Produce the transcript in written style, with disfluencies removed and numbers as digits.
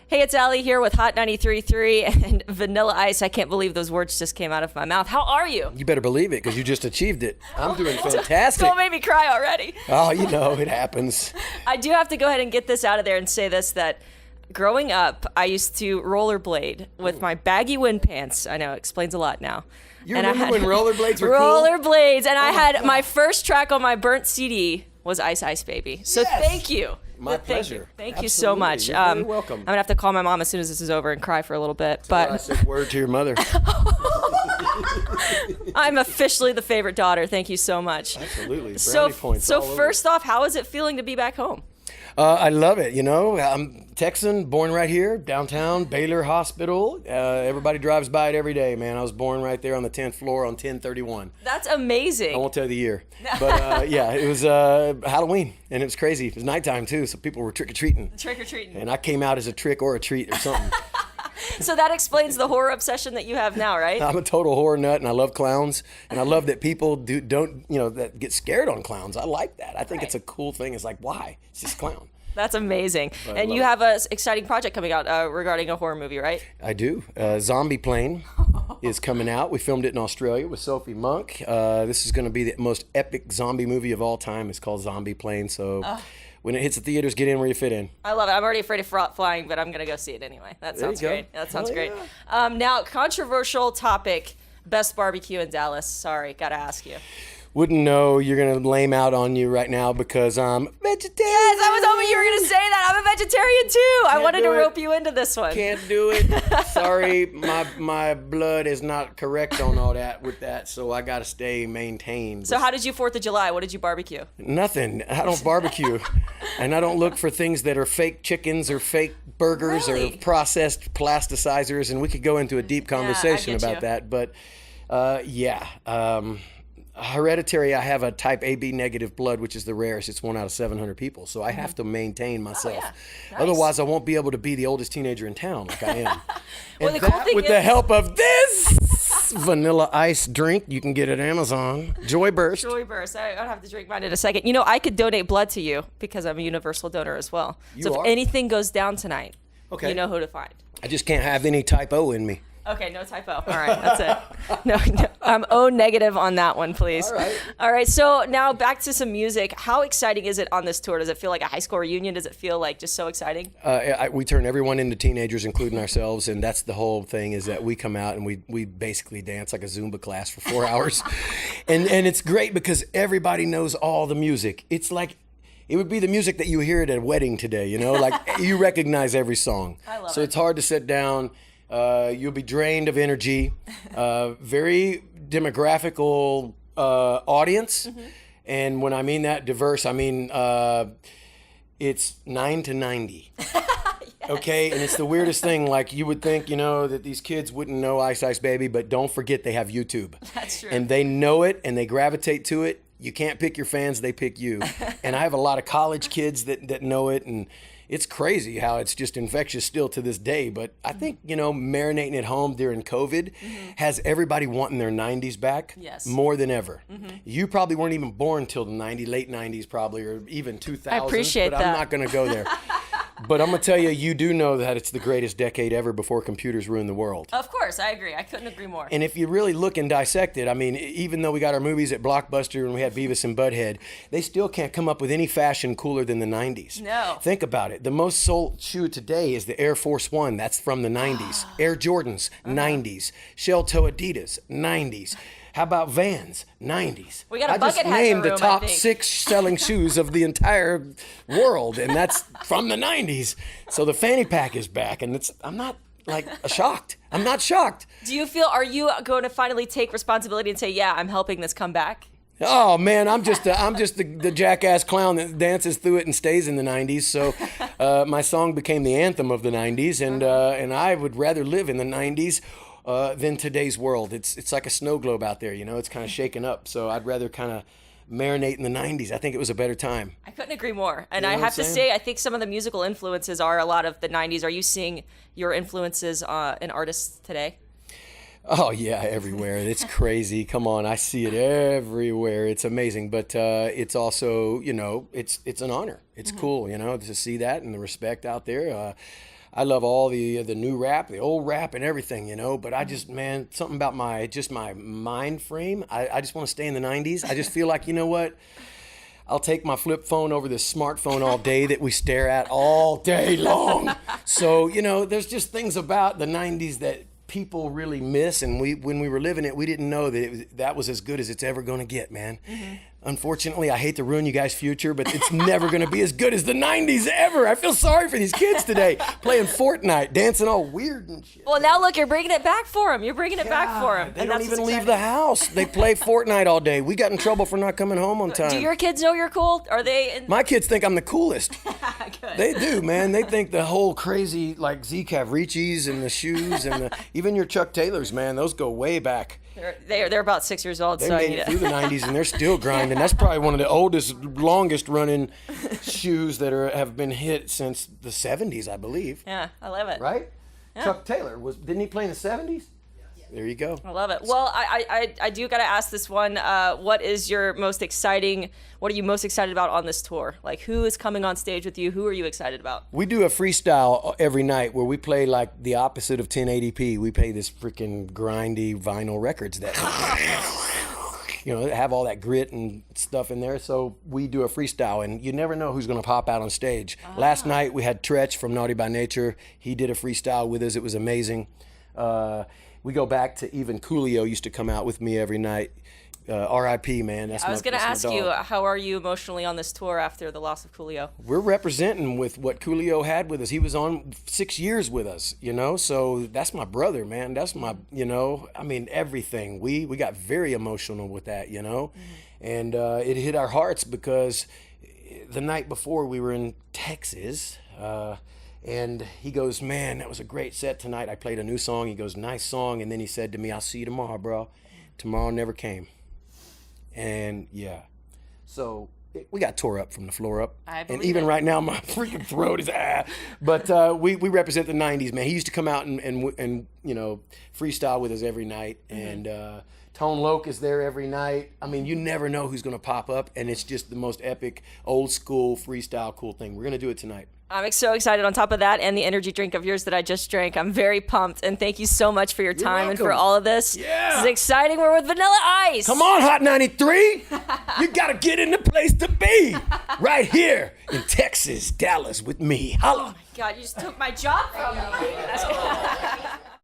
Hey, it's Allie here with Hot 93.3 and Vanilla Ice. I can't believe those words just came out of my mouth. How are you? You better believe it, because you just achieved it. I'm doing fantastic. Don't make me cry already. Oh, you know, it happens. I do have to go ahead and get this out of there and say this, that growing up, I used to rollerblade with my baggy wind pants. I know, it explains a lot now. You remember when rollerblades were cool? Rollerblades, and I had my first track on my burnt CD was Ice Ice Baby. So thank you. My pleasure. Thank you so much. You're very welcome. I'm gonna have to call my mom as soon as this is over and cry for a little bit. But I said word to your mother. I'm officially the favorite daughter. Thank you so much. Absolutely. Brownie points So all over. first off, how is it feeling to be back home? I love it. You know, I'm Texan, born right here, downtown, Baylor Hospital. Everybody drives by it every day, man. I was born right there on the 10th floor on 1031. That's amazing. I won't tell you the year. But yeah, it was Halloween, and it was crazy. It was nighttime, too, so people were trick-or-treating. Trick-or-treating. And I came out as a trick or a treat or something. So that explains the horror obsession that you have now, right? I'm a total horror nut, and I love clowns, and I love that people that get scared on clowns. I like that. I think it's a cool thing. It's like, why? It's just clown. That's amazing. And you have an exciting project coming out regarding a horror movie, right? I do. Zombie Plane is coming out. We filmed it in Australia with Sophie Monk. This is going to be the most epic zombie movie of all time. It's called Zombie Plane, so... When it hits the theaters, get in where you fit in. I love it. I'm already afraid of flying, but I'm going to go see it anyway. That sounds great. That sounds great. Yeah. Now, controversial topic, best barbecue in Dallas. Sorry, got to ask you. Wouldn't know. You're going to lame out on you right now because I'm vegetarian. Yes, I was hoping you were going to say that. I'm a vegetarian too. I wanted to rope you into this one. Can't do it. Sorry, my blood is not correct on all that with that, so I got to stay maintained. So how did you 4th of July? What did you barbecue? Nothing. I don't barbecue. And I don't look for things that are fake chickens or fake burgers or processed plasticizers, and we could go into a deep conversation about that. But hereditary, I have a type AB negative blood, which is the rarest. It's 1 out of 700 people. So I have to maintain myself. Nice. Otherwise, I won't be able to be the oldest teenager in town like I am. Well, and the cool thing with the help of this vanilla ice drink, you can get it at Amazon. Joy Burst. Joy Burst. I'll have to drink mine in a second. You know, I could donate blood to you because I'm a universal donor as well. So if anything goes down tonight, you know who to find. I just can't have any type O in me. Okay, no typo. All right, that's it. No, I'm O negative on that one, please. All right, so now back to some music. How exciting is it on this tour? Does it feel like a high school reunion? Does it feel like just so exciting? We turn everyone into teenagers, including ourselves, and that's the whole thing, is that we come out and we basically dance like a Zumba class for 4 hours. and it's great because everybody knows all the music. It's like, it would be the music that you hear at a wedding today, you know? Like, you recognize every song. I love it. So it's hard to sit down. You'll be drained of energy. Very demographical audience. And when I mean that diverse, I mean it's 9 to 90. Okay, and it's the weirdest thing. Like, you would think, you know, that these kids wouldn't know Ice Ice Baby, but don't forget they have YouTube. That's true. And they know it, and they gravitate to it. You can't pick your fans, they pick you. And I have a lot of college kids that know it, and it's crazy how it's just infectious still to this day. But I think, you know, marinating at home during COVID has everybody wanting their 90s back more than ever. You probably weren't even born till the late 90s probably, or even 2000s. I appreciate but that. I'm not going to go there. But I'm going to tell you, you do know that it's the greatest decade ever before computers ruined the world. Of course, I agree. I couldn't agree more. And if you really look and dissect it, I mean, even though we got our movies at Blockbuster and we had Beavis and Butthead, they still can't come up with any fashion cooler than the 90s. No. Think about it. The most sold shoe today is the Air Force One. That's from the 90s. Air Jordans, 90s. Shell Toe Adidas, 90s. How about Vans? 90s. We got a I just bucket hat in named the the room, I top think. 6 selling shoes of the entire world, and that's from the 90s. So the fanny pack is back, and I'm not like shocked. I'm not shocked. Do you feel, are you going to finally take responsibility and say, yeah, I'm helping this come back? Oh man, I'm just the jackass clown that dances through it and stays in the 90s. So my song became the anthem of the 90s, and I would rather live in the 90s than today's world. It's like a snow globe out there, you know. It's kind of shaken up. So I'd rather kind of marinate in the 90s. I think it was a better time. I couldn't agree more. And You know I what have I'm to saying? say, I think some of the musical influences are a lot of the 90s. Are you seeing your influences in artists today? Oh yeah, everywhere. It's crazy. Come on, I see it everywhere. It's amazing, but it's also, you know, it's an honor. It's cool, you know, to see that and the respect out there. I love all the new rap, the old rap and everything, you know, but I just, man, something about my mind frame. I just want to stay in the 90s. I just feel like, you know what? I'll take my flip phone over this smartphone all day that we stare at all day long. So, you know, there's just things about the 90s that people really miss, and when we were living it, we didn't know that that was as good as it's ever going to get, man. Unfortunately, I hate to ruin you guys' future, but it's never going to be as good as the 90s ever. I feel sorry for these kids today playing Fortnite, dancing all weird and shit. Well, now look, you're bringing it back for them. You're bringing it back for them. They don't even leave the house. They play Fortnite all day. We got in trouble for not coming home on time. Do your kids know you're cool? Are they? My kids think I'm the coolest. Good. They do, man. They think the whole crazy, like, Z Cavricis and the shoes and even your Chuck Taylors, man, those go way back. They're about 6 years old. They so made it through the 90s and they're still grinding. That's probably one of the oldest, longest running shoes that have been hit since the 70s, I believe. Yeah, I love it. Right? Yeah. Chuck Taylor, didn't he play in the 70s? There you go. I love it. Well, I do got to ask this one. What are you most excited about on this tour? Like, who is coming on stage with you? Who are you excited about? We do a freestyle every night where we play like the opposite of 1080p. We play this freaking grindy vinyl records that, you know, have all that grit and stuff in there. So we do a freestyle, and you never know who's going to pop out on stage. Last night we had Tretch from Naughty by Nature. He did a freestyle with us. It was amazing. We go back to even Coolio used to come out with me every night. R.I.P. man. I was going to ask you, how are you emotionally on this tour after the loss of Coolio? We're representing with what Coolio had with us. He was on 6 years with us, you know, so that's my brother, man. That's my, you know, I mean, everything. We got very emotional with that, you know, and it hit our hearts because the night before we were in Texas, and he goes, man, that was a great set tonight. I played a new song. He goes, nice song. And then he said to me, I'll see you tomorrow, bro. Tomorrow never came. And yeah, so we got tore up from the floor up. And even right now, my freaking throat is But we represent the 90s, man. He used to come out and you know, freestyle with us every night. And Tone Loc is there every night. I mean, you never know who's going to pop up. And it's just the most epic, old school, freestyle, cool thing. We're going to do it tonight. I'm so excited on top of that and the energy drink of yours that I just drank. I'm very pumped, and thank you so much for your time and for all of this. Yeah. This is exciting. We're with Vanilla Ice. Come on, Hot 93. You got to get in the place to be. Right here in Texas, Dallas with me. Holla. Oh my God, you just took my job from me.